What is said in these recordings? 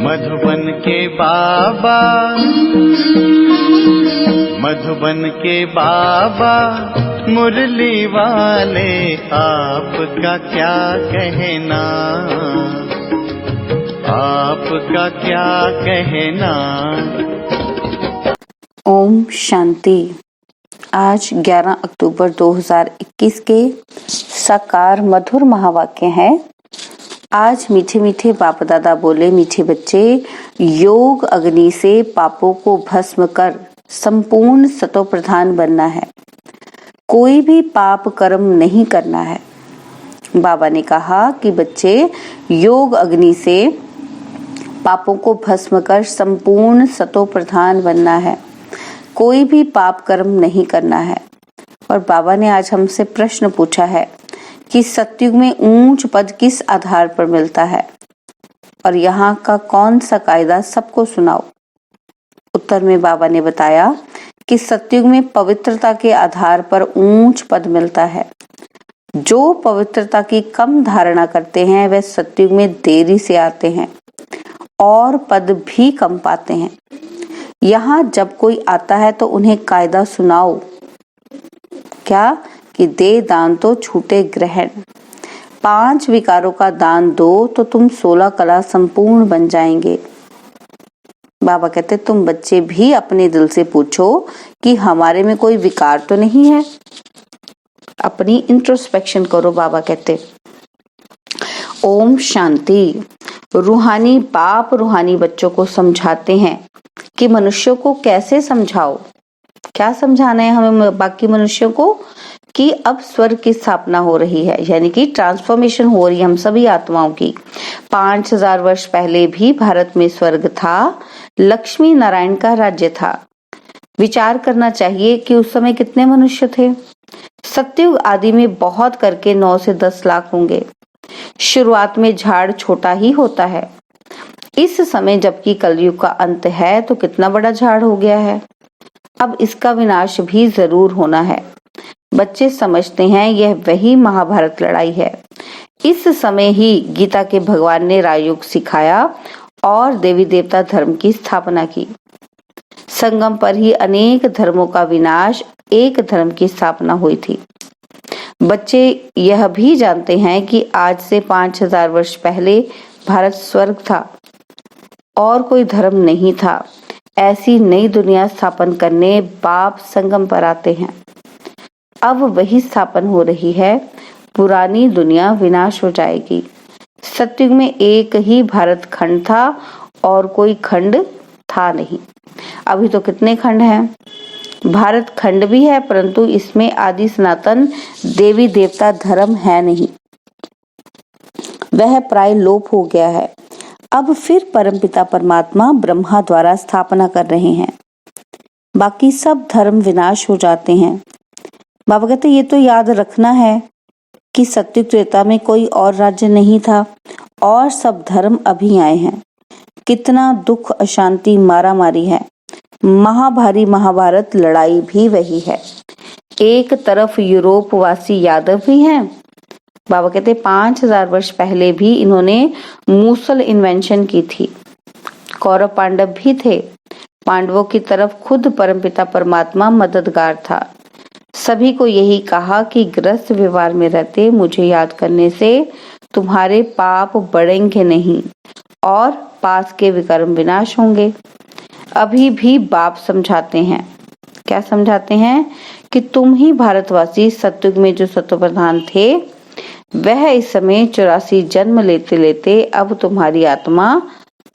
मधुबन के बाबा, मधुबन के बाबा मुरली वाले, आपका क्या कहना, आपका क्या कहना। ओम शांति। आज 11 अक्टूबर 2021 के साकार मधुर महावाक्य है। आज मीठे मीठे बाप दादा बोले, मीठे बच्चे, योग अग्नि से पापों को भस्म कर संपूर्ण सतो प्रधान बनना है। कोई भी पाप कर्म नहीं करना है। बाबा ने कहा कि बच्चे, योग अग्नि से पापों को भस्म कर संपूर्ण सतो प्रधान बनना है। कोई भी पाप कर्म नहीं करना है। और बाबा ने आज हमसे प्रश्न पूछा है कि सतयुग में ऊंच पद किस आधार पर मिलता है और यहाँ का कौन सा कायदा सबको सुनाओ। उत्तर में बाबा ने बताया कि सतयुग में पवित्रता के आधार पर ऊंच पद मिलता है। जो पवित्रता की कम धारणा करते हैं वे सतयुग में देरी से आते हैं और पद भी कम पाते हैं। यहाँ जब कोई आता है तो उन्हें कायदा सुनाओ, क्या कि दे दान तो छूटे ग्रहण। 5 विकारों का दान दो तो तुम 16 कला संपूर्ण बन जाएंगे। बाबा कहते तुम बच्चे भी अपने दिल से पूछो कि हमारे में कोई विकार तो नहीं है। अपनी इंट्रोस्पेक्शन करो। बाबा कहते ओम शांति। रूहानी बाप रूहानी बच्चों को समझाते हैं कि मनुष्यों को कैसे समझाओ। क्या समझाना है हमें बाकी मनुष्यों को कि अब स्वर्ग की स्थापना हो रही है, यानी कि ट्रांसफॉर्मेशन हो रही है हम सभी आत्माओं की। 5000 वर्ष पहले भी भारत में स्वर्ग था, लक्ष्मी नारायण का राज्य था। विचार करना चाहिए कि उस समय कितने मनुष्य थे। सतयुग आदि में बहुत करके 9 से 10 लाख होंगे। शुरुआत में झाड़ छोटा ही होता है। इस समय जबकि कलयुग का अंत है तो कितना बड़ा झाड़ हो गया है। अब इसका विनाश भी जरूर होना है। बच्चे समझते हैं यह वही महाभारत लड़ाई है। इस समय ही गीता के भगवान ने राजयोग सिखाया और देवी देवता धर्म की स्थापना की। संगम पर ही अनेक धर्मों का विनाश, एक धर्म की स्थापना हुई थी। बच्चे यह भी जानते हैं कि आज से 5000 वर्ष पहले भारत स्वर्ग था और कोई धर्म नहीं था। ऐसी नई दुनिया स्थापन करने बाप संगम पर आते हैं। अब वही स्थापन हो रही है। पुरानी दुनिया विनाश हो जाएगी। सतयुग में एक ही भारत खंड था और कोई खंड था नहीं। अभी तो कितने खंड हैं। भारत खंड भी है परंतु इसमें आदि सनातन देवी देवता धर्म है नहीं, वह प्राय लोप हो गया है। अब फिर परमपिता परमात्मा ब्रह्मा द्वारा स्थापना कर रहे हैं। बाकी सब धर्म विनाश हो जाते हैं। बाबा कहते ये तो याद रखना है कि सत्युग त्रेता में कोई और राज्य नहीं था और सब धर्म अभी आए हैं। कितना दुख, अशांति, मारा मारी है। महाभारी महाभारत लड़ाई भी वही है। एक तरफ यूरोप वासी यादव भी हैं। बाबा कहते 5000 वर्ष पहले भी इन्होंने मूसल इन्वेंशन की थी। कौरव पांडव भी थे। पांडवों की तरफ खुद परमपिता परमात्मा मददगार था। सभी को यही कहा कि गृहस्थ व्यवहार में रहते मुझे याद करने से तुम्हारे पाप बढ़ेंगे नहीं और पास के विकर्म विनाश होंगे। अभी भी बाप समझाते हैं। क्या समझाते हैं कि तुम ही भारतवासी सतयुग में जो सतो प्रधान थे वह इस समय 84 जन्म लेते लेते अब तुम्हारी आत्मा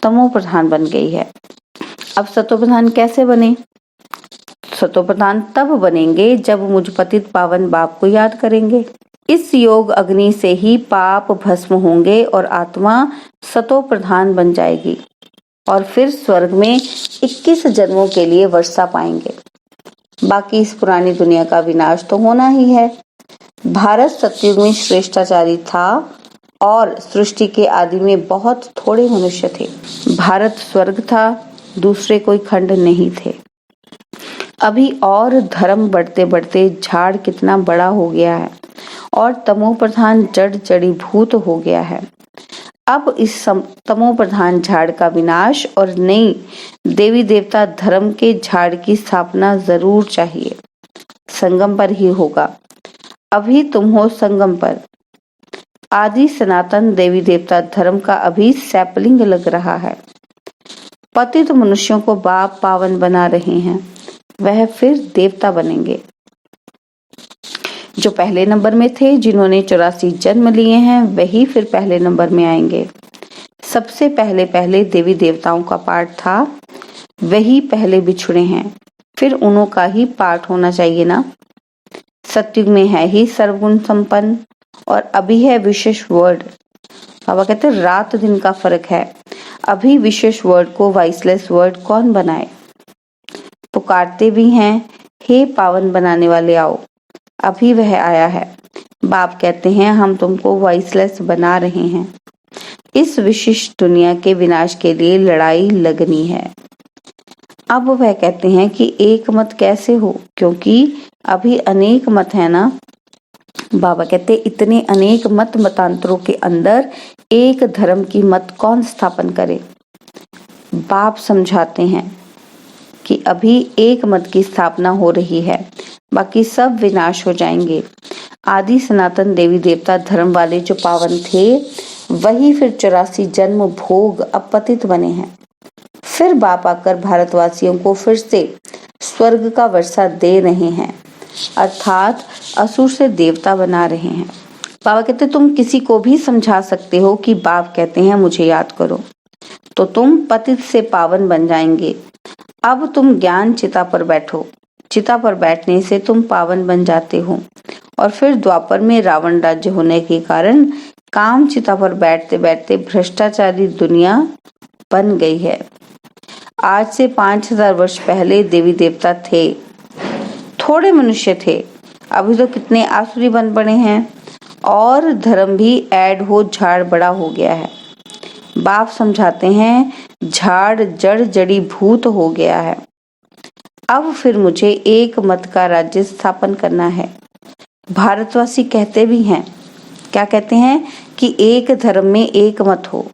तमो प्रधान बन गई है। अब सतो प्रधान कैसे बने? सतो प्रधान तब बनेंगे जब मुझ पतित पावन बाप को याद करेंगे। इस योग अग्नि से ही पाप भस्म होंगे और आत्मा सतो प्रधान बन जाएगी और फिर स्वर्ग में 21 जन्मों के लिए वर्षा पाएंगे। बाकी इस पुरानी दुनिया का विनाश तो होना ही है। भारत सतयुग में श्रेष्ठाचारी था और सृष्टि के आदि में बहुत थोड़े मनुष्य थे। भारत स्वर्ग था, दूसरे कोई खंड नहीं थे। अभी और धर्म बढ़ते बढ़ते झाड़ कितना बड़ा हो गया है और तमो प्रधान जड़ जड़ीभूत हो गया है। अब इस तमो प्रधान झाड़ का विनाश और नई देवी देवता धर्म के झाड़ की स्थापना जरूर चाहिए। संगम पर ही होगा। अभी तुम हो संगम पर। आदि सनातन देवी देवता धर्म का अभी सैपलिंग लग रहा है। पतित मनुष्यों को बाप पावन बना रहे हैं, वह फिर देवता बनेंगे। जो पहले नंबर में थे, जिन्होंने 84 जन्म लिए हैं, वही फिर पहले नंबर में आएंगे। सबसे पहले पहले देवी देवताओं का पाठ था, वही पहले बिछुड़े हैं, फिर उन्हों का ही पाठ होना चाहिए ना। सतयुग में है ही सर्वगुण संपन्न और अभी है विशेष वर्ड। बाबा कहते हैं रात दिन का फर्क है। अभी विशेष वर्ड को वॉइसलेस वर्ड कौन बनाए। पुकारते भी हैं, हे पावन बनाने वाले आओ। अभी वह आया है। बाप कहते हैं हम तुमको वॉइसलेस बना रहे हैं। इस विशिष्ट दुनिया के विनाश के लिए लड़ाई लगनी है। अब वह कहते हैं कि एक मत कैसे हो, क्योंकि अभी अनेक मत है ना। बाबा कहते इतने अनेक मतांतरों के अंदर एक धर्म की मत कौन स्थापन करे। बाप समझाते हैं कि अभी एक मत की स्थापना हो रही है, बाकी सब विनाश हो जाएंगे। आदि सनातन देवी देवता धर्म वाले जो पावन थे, वही फिर 84 जन्म भोग अपतित बने हैं। फिर बाप आकर भारतवासियों को फिर से स्वर्ग का वर्षा दे रहे हैं, अर्थात असुर से देवता बना रहे हैं। बाबा कहते तुम किसी को भी समझा सकते हो कि बाप कहते हैं मुझे याद करो, तो तुम पतित से पावन बन जाएंगे। अब तुम ज्ञान चिता पर बैठो। चिता पर बैठने से तुम पावन बन जाते हो। और फिर द्वापर में रावण राज्य होने के कारण काम चिता पर बैठते बैठते भ्रष्टाचारी दुनिया बन गई है। आज से 5000 वर्ष पहले देवी देवता थे, थोड़े मनुष्य थे। अभी तो कितने आसुरी बन पड़े हैं और धर्म भी ऐड हो झाड़ बड़ा हो गया है। बाप समझाते हैं झाड़ जड़ जड़ी भूत हो गया है। अब फिर मुझे एक मत का राज्य स्थापन करना है। भारतवासी कहते भी हैं, क्या कहते हैं कि एक धर्म में एक मत हो।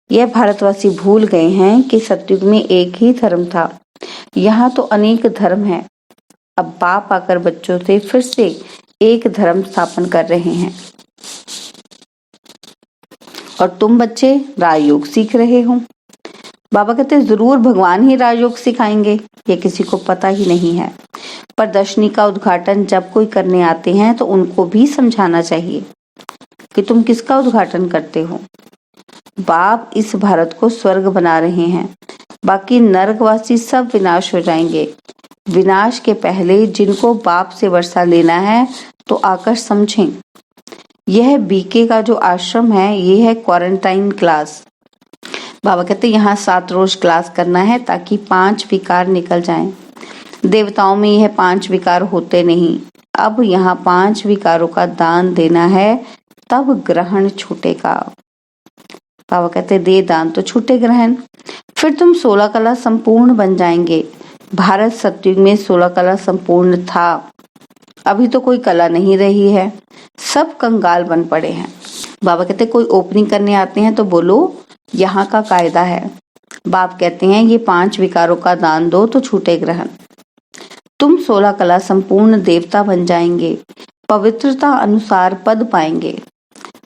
यह भारतवासी भूल गए हैं कि सतयुग में एक ही धर्म था, यहाँ तो अनेक धर्म हैं। अब बाप आकर बच्चों से फिर से एक धर्म स्थापन कर रहे हैं। और तुम बच्चे राजयोग सीख रहे हो। बाबा कहते जरूर भगवान ही राजयोग सिखाएंगे, ये किसी को पता ही नहीं है। प्रदर्शनी का उद्घाटन जब कोई करने आते हैं तो उनको भी समझाना चाहिए कि तुम किसका उद्घाटन करते हो। बाप इस भारत को स्वर्ग बना रहे हैं, बाकी नरकवासी सब विनाश हो जाएंगे। विनाश के पहले जिनको बाप से वर्षा लेना है तो आकर समझें। यह बीके का जो आश्रम है, ये है क्वारंटाइन क्लास। बाबा कहते यहाँ 7 रोज क्लास करना है ताकि 5 विकार निकल जाएं। देवताओं में यह 5 विकार होते नहीं। अब यहाँ 5 विकारों का दान देना है, तब ग्रहण छूटेगा। बाबा कहते दे दान तो छूटे ग्रहण। फिर तुम 16 कला संपूर्ण बन जाएंगे। भारत सतयुग में 16 कला संपूर्ण था, अभी तो कोई कला नहीं रही है, सब कंगाल बन पड़े हैं। बाबा कहते कोई ओपनिंग करने आते हैं तो बोलो यहाँ का कायदा है। बाप कहते हैं ये 5 विकारों का दान दो तो छूटे ग्रहण। तुम 16 कला संपूर्ण देवता बन जाएंगे, पवित्रता अनुसार पद पाएंगे।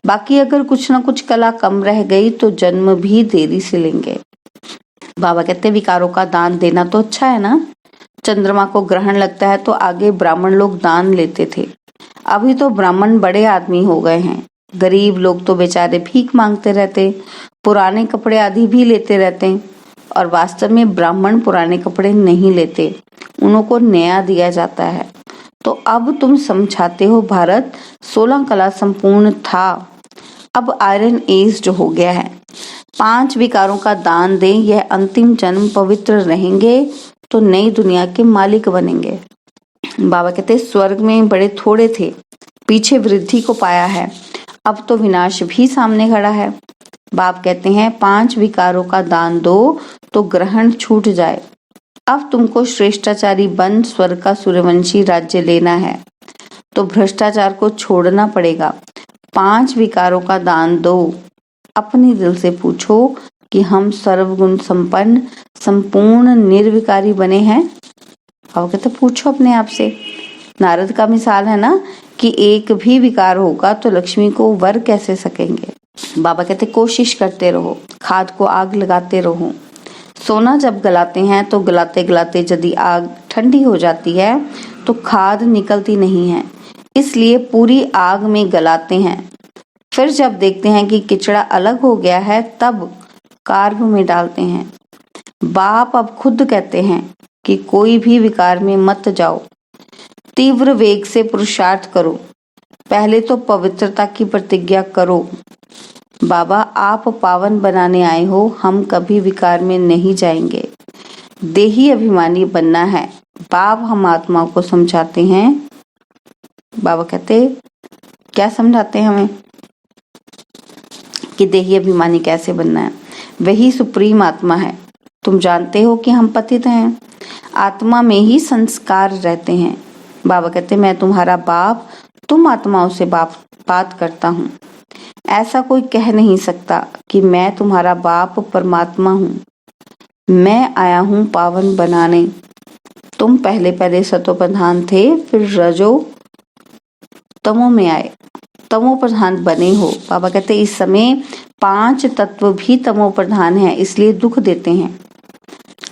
बाकी अगर कुछ ना कुछ कला कम रह गई तो जन्म भी देरी से लेंगे। बाबा कहते विकारों का दान देना तो अच्छा है ना। चंद्रमा को ग्रहण लगता है तो आगे ब्राह्मण लोग दान लेते थे, अभी तो ब्राह्मण बड़े आदमी हो गए हैं। गरीब लोग तो बेचारे भीख मांगते रहते, पुराने कपड़े आदि भी लेते रहते। और वास्तव में ब्राह्मण पुराने कपड़े नहीं लेते, उनको नया दिया जाता है। तो अब तुम समझाते हो भारत 16 कला संपूर्ण था, अब आयरन एज जो हो गया है। 5 विकारों का दान दें, यह अंतिम जन्म पवित्र रहेंगे तो नई दुनिया के मालिक बनेंगे। बाबा कहते स्वर्ग में बड़े थोड़े थे, पीछे वृद्धि को पाया है, अब तो विनाश भी सामने खड़ा है। बाप कहते हैं 5 विकारों का दान दो तो ग्रहण छूट जाए। अब तुमको श्रेष्ठाचारी बन स्वर्ग का सूर्यवंशी राज्य लेना है तो भ्रष्टाचार को छोड़ना पड़ेगा। 5 विकारों का दान दो अपने दिल से पूछो कि हम सर्वगुण संपन्न संपूर्ण निर्विकारी बने हैं। बाबा कहते पूछो अपने आप से। नारद का मिसाल है ना कि एक भी विकार होगा तो लक्ष्मी को वर कैसे सकेंगे। बाबा कहते कोशिश करते रहो, खाद को आग लगाते रहो। सोना जब गलाते हैं तो गलाते गलाते यदि आग ठंडी हो जाती है तो खाद निकलती नहीं है, इसलिए पूरी आग में गलाते हैं। फिर जब देखते हैं कि किचड़ा अलग हो गया है तब कार्ब में डालते हैं। बाप अब खुद कहते हैं कि कोई भी विकार में मत जाओ, तीव्र वेग से पुरुषार्थ करो, पहले तो पवित्रता की प्रतिज्ञा करो। बाबा आप पावन बनाने आए हो, हम कभी विकार में नहीं जाएंगे। देही अभिमानी बनना है। बाप हम आत्माओं को समझाते हैं। बाबा कहते क्या समझाते हैं हमें कि देही अभिमानी कैसे बनना है। वही सुप्रीम आत्मा है। तुम जानते हो कि हम पतित हैं, आत्मा में ही संस्कार रहते हैं। बाबा कहते मैं तुम्हारा बाप, तुम आत्माओं से बात करता हूँ। ऐसा कोई कह नहीं सकता कि मैं तुम्हारा बाप परमात्मा हूँ। मैं आया हूँ पावन बनाने। तुम पहले सतो प्रधान थे, फिर रजो तमो में आए, तमो प्रधान बने हो। बाबा कहते इस समय 5 तत्व भी तमो प्रधान है, इसलिए दुख देते हैं।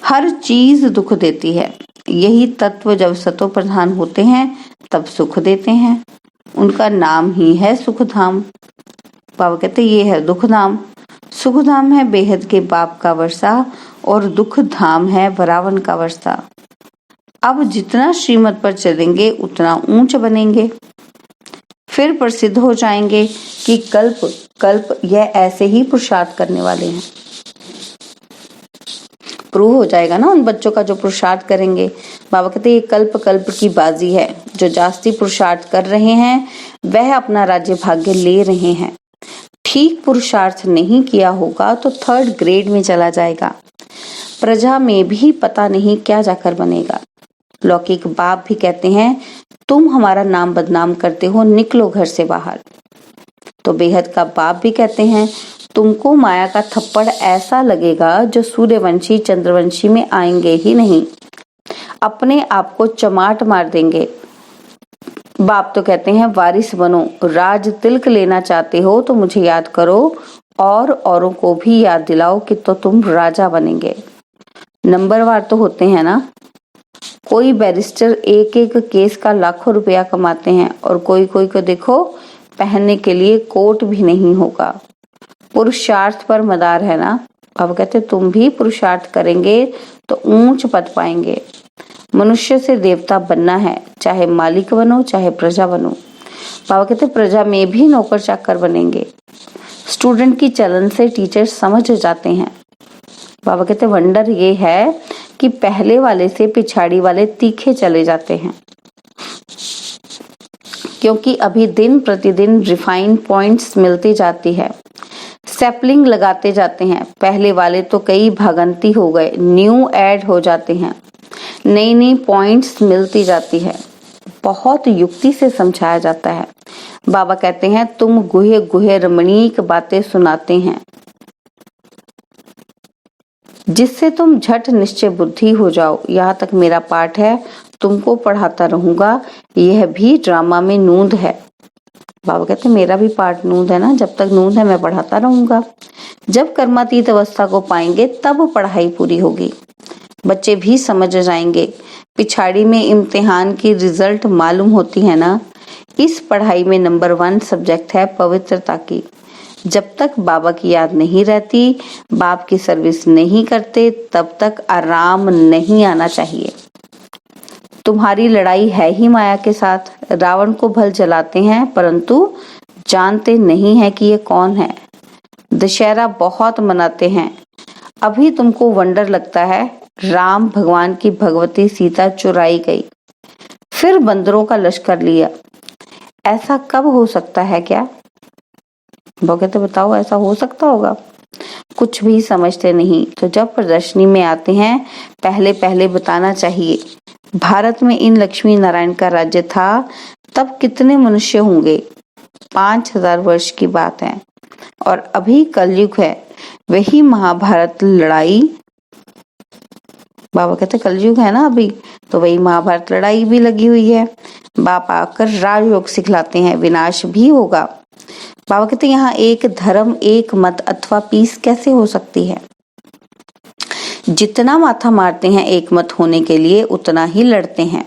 हर चीज दुख देती है। यही तत्व जब सतो प्रधान होते हैं तब सुख देते हैं। उनका नाम ही है सुखधाम। बाबा कहते ये है दुख धाम। सुख धाम है बेहद के बाप का वर्षा और दुख धाम है वरावन का वर्षा। अब जितना श्रीमत पर चलेंगे उतना ऊंच बनेंगे, फिर प्रसिद्ध हो जाएंगे कि कल्प कल्प यह ऐसे ही पुरुषार्थ करने वाले हैं। प्रूव हो जाएगा ना उन बच्चों का जो पुरुषार्थ करेंगे। बाबा कहते ये कल्प कल्प की बाजी है। जो जास्ती पुरुषार्थ कर रहे हैं वह अपना राज्य भाग्य ले रहे हैं। ठीक पुरुषार्थ नहीं किया होगा तो 3rd ग्रेड में चला जाएगा। प्रजा में भी पता नहीं क्या जाकर बनेगा। लौकिक बाप भी कहते हैं तुम हमारा नाम बदनाम करते हो, निकलो घर से बाहर। तो बेहद का बाप भी कहते हैं तुमको माया का थप्पड़ ऐसा लगेगा जो सूर्यवंशी चंद्रवंशी में आएंगे ही नहीं, अपने आप को चमाट मार देंगे। बाप तो कहते हैं वारिस बनो, राज तिलक लेना चाहते हो तो मुझे याद करो और औरों को भी याद दिलाओ कि तो तुम राजा बनेंगे। नंबरवार तो होते हैं ना। कोई बैरिस्टर एक एक केस का लाखों रुपया कमाते हैं और कोई कोई को देखो पहनने के लिए कोट भी नहीं होगा। पुरुषार्थ पर मदार है ना। अब कहते तुम भी पुरुषार्थ करेंगे तो ऊंच पद पाएंगे। मनुष्य से देवता बनना है, चाहे मालिक बनो चाहे प्रजा बनो। बाबा कहते प्रजा में भी नौकर चाकर बनेंगे। स्टूडेंट की चलन से टीचर समझ जाते हैं। बाबा कहते वंडर ये है कि पहले वाले से पिछाड़ी वाले तीखे चले जाते हैं, क्योंकि अभी दिन प्रतिदिन रिफाइन पॉइंट्स मिलती जाती है। सैपलिंग लगाते जाते हैं। पहले वाले तो कई भागंती हो गए, न्यू ऐड हो जाते हैं, नई नई पॉइंट्स मिलती जाती है। बहुत युक्ति से समझाया जाता है। बाबा कहते हैं तुम गुहे गुहे रमणीक बातें सुनाते हैं जिससे तुम झट निश्चय बुद्धि हो जाओ। यहाँ तक मेरा पाठ है, तुमको पढ़ाता रहूंगा। यह भी ड्रामा में नूंद है। बाबा कहते मेरा भी पाठ नूंद है ना, जब तक नूंद है मैं पढ़ाता रहूंगा। जब कर्मातीत अवस्था को पाएंगे तब पढ़ाई पूरी होगी। बच्चे भी समझ जाएंगे। पिछाड़ी में इम्तिहान की रिजल्ट मालूम होती है ना। इस पढ़ाई में नंबर 1 सब्जेक्ट है पवित्रता की। जब तक बाबा की याद नहीं रहती, बाप की सर्विस नहीं करते, तब तक आराम नहीं आना चाहिए। तुम्हारी लड़ाई है ही माया के साथ। रावण को भल जलाते हैं परंतु जानते नहीं है कि ये कौन है। दशहरा बहुत मनाते हैं। अभी तुमको वंडर लगता है राम भगवान की भगवती सीता चुराई गई, फिर बंदरों का लश्कर लिया। ऐसा कब हो सकता है क्या? वो कहते बताओ ऐसा हो सकता होगा? कुछ भी समझते नहीं। तो जब प्रदर्शनी में आते हैं पहले पहले बताना चाहिए भारत में इन लक्ष्मी नारायण का राज्य था, तब कितने मनुष्य होंगे? 5000 वर्ष की बात है। और अभी कलयुग है, वही महाभारत लड़ाई, बाबा कहते कलयुग है ना अभी, तो वही महाभारत लड़ाई भी लगी हुई है। बाप आकर राजयोग सिखलाते हैं, विनाश भी होगा। बाबा कहते यहाँ एक धर्म, एक मत अथवा पीस कैसे हो सकती है? जितना माथा मारते हैं एक मत होने के लिए, उतना ही लड़ते हैं।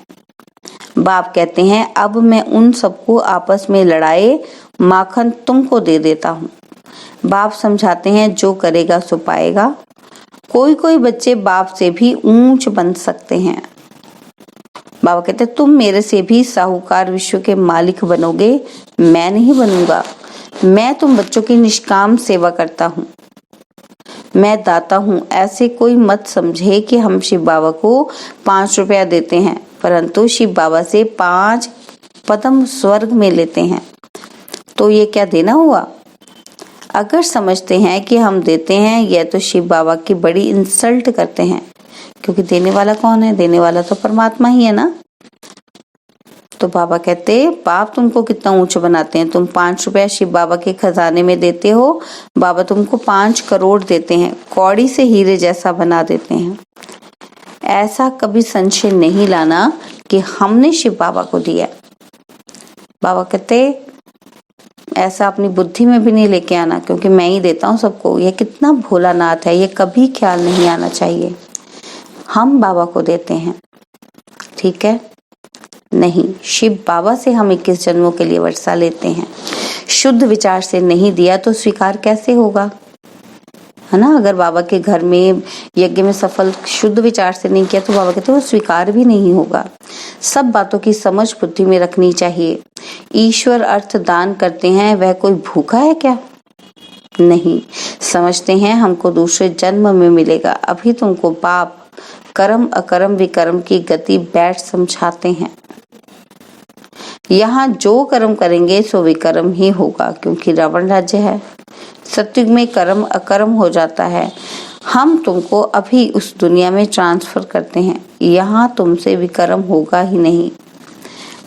बाप कहते हैं अब मैं उन सबको आपस में लड़ाए माखन तुमको दे देता हूँ। बाप समझाते हैं जो करेगा सो पाएगा। कोई कोई बच्चे बाप से भी ऊंच बन सकते हैं। बाबा कहते तुम मेरे से भी साहूकार विश्व के मालिक बनोगे, मैं नहीं बनूंगा। मैं तुम बच्चों की निष्काम सेवा करता हूँ, मैं दाता हूँ। ऐसे कोई मत समझे कि हम शिव बाबा को 5 रुपया देते हैं, परंतु शिव बाबा से 5 पदम स्वर्ग में लेते हैं, तो ये क्या देना हुआ? अगर समझते हैं कि हम देते हैं, यह तो शिव बाबा की बड़ी इंसल्ट करते हैं, क्योंकि देने वाला कौन है? देने वाला तो परमात्मा ही है ना। तो बाबा कहते बाप तुमको कितना ऊंचा बनाते हैं, तुम 5 रुपया शिव बाबा के खजाने में देते हो, बाबा तुमको 5 करोड़ देते हैं, कौड़ी से हीरे जैसा बना देते हैं। ऐसा कभी संशय नहीं लाना कि हमने शिव बाबा को दिया। बाबा कहते ऐसा अपनी बुद्धि में भी नहीं लेके आना, क्योंकि मैं ही देता हूँ सबको। यह कितना भोलानाथ है, ये कभी ख्याल नहीं आना चाहिए। हम बाबा को देते हैं, ठीक है? नहीं, शिव बाबा से हम 21 जन्मों के लिए वर्षा लेते हैं। शुद्ध विचार से नहीं दिया तो स्वीकार कैसे होगा, है ना? अगर बाबा के घर में यज्ञ में सफल शुद्ध विचार से नहीं किया तो बाबा कहते वो स्वीकार भी नहीं होगा। सब बातों की समझ बुद्धि में रखनी चाहिए। ईश्वर अर्थ दान करते हैं, वह कोई भूखा है क्या? नहीं, समझते हैं हमको दूसरे जन्म में मिलेगा। अभी तुमको बाप कर्म अकर्म विकर्म की गति बैठ समझाते हैं। यहाँ जो कर्म करेंगे सो विकर्म ही होगा, क्योंकि रावण राज्य है। सत्युग में कर्म अकर्म हो जाता है। हम तुमको अभी उस दुनिया में ट्रांसफर करते हैं, यहाँ तुमसे विकर्म होगा ही नहीं।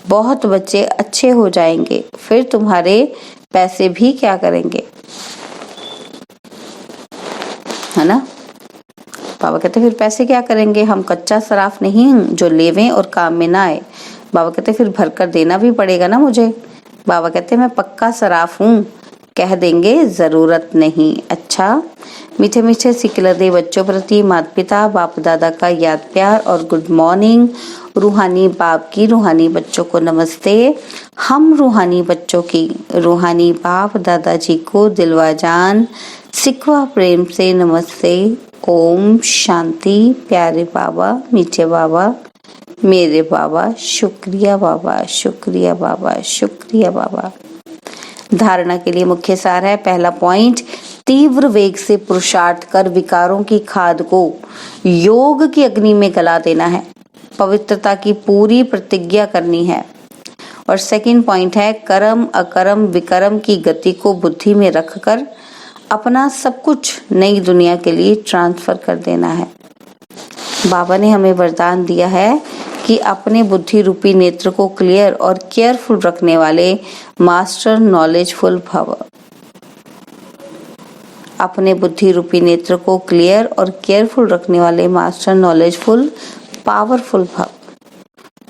बहुत बच्चे अच्छे हो जाएंगे, फिर तुम्हारे पैसे भी क्या करेंगे, है ना? बाबा कहते फिर पैसे क्या करेंगे? हम कच्चा सराफ नहीं जो लेवें और काम में ना आए। बाबा कहते फिर भरकर देना भी पड़ेगा ना मुझे। बाबा कहते मैं पक्का सराफ हूँ, कह देंगे जरूरत नहीं। अच्छा, मीठे मीठे सिकलदे बच्चों प्रति माता पिता बाप दादा का याद प्यार और गुड मॉर्निंग। रूहानी बाप की रूहानी बच्चों को नमस्ते। हम रूहानी बच्चों की रूहानी बाप दादाजी को दिलवा जान सिकवा प्रेम से नमस्ते। ओम शांति। प्यारे बाबा, मीठे बाबा, मेरे बाबा, शुक्रिया बाबा, शुक्रिया बाबा, शुक्रिया बाबा। धारणा के लिए मुख्य सार है। पहला पॉइंट, तीव्र वेग से पुरुषार्थ कर विकारों की खाद को योग की अग्नि में गला देना है। पवित्रता की पूरी प्रतिज्ञा करनी है। और सेकंड पॉइंट है, कर्म अकर्म विकर्म की गति को बुद्धि में रखकर अपना सब कुछ नई दुनिया के लिए ट्रांसफर कर देना है। बाबा ने हमें वरदान दिया है कि अपने बुद्धि रूपी नेत्र को क्लियर और केयरफुल रखने वाले मास्टर नॉलेजफुल भव। अपने बुद्धि रूपी नेत्र को क्लियर और केयरफुल रखने वाले मास्टर नॉलेजफुल पावरफुल भव।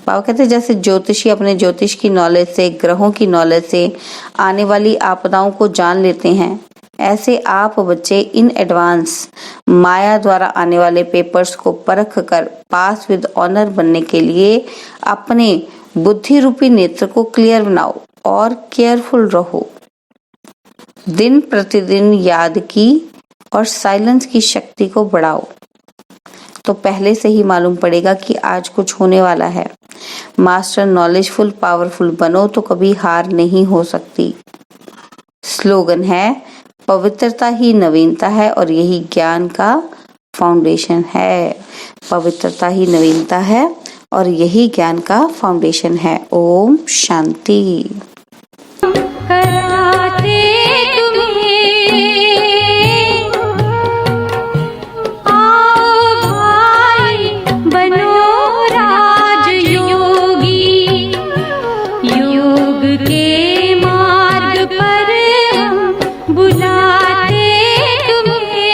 बाबा कहते हैं जैसे ज्योतिषी अपने ज्योतिष की नॉलेज से, ग्रहों की नॉलेज से आने वाली आपदाओं को जान लेते हैं, ऐसे आप बच्चे इन एडवांस माया द्वारा आने वाले पेपर्स को परख कर पास विद ऑनर बनने के लिए अपने बुद्धि रूपी नेत्र को क्लियर बनाओ और केयरफुल रहो। दिन प्रतिदिन याद की और साइलेंस की शक्ति को बढ़ाओ, तो पहले से ही मालूम पड़ेगा कि आज कुछ होने वाला है। मास्टर नॉलेजफुल पावरफुल बनो तो कभी हार नहीं हो सकती। स्लोगन है, पवित्रता ही नवीनता है और यही ज्ञान का फाउंडेशन है। पवित्रता ही नवीनता है और यही ज्ञान का फाउंडेशन है। ओम शांति। कराते तुम्हें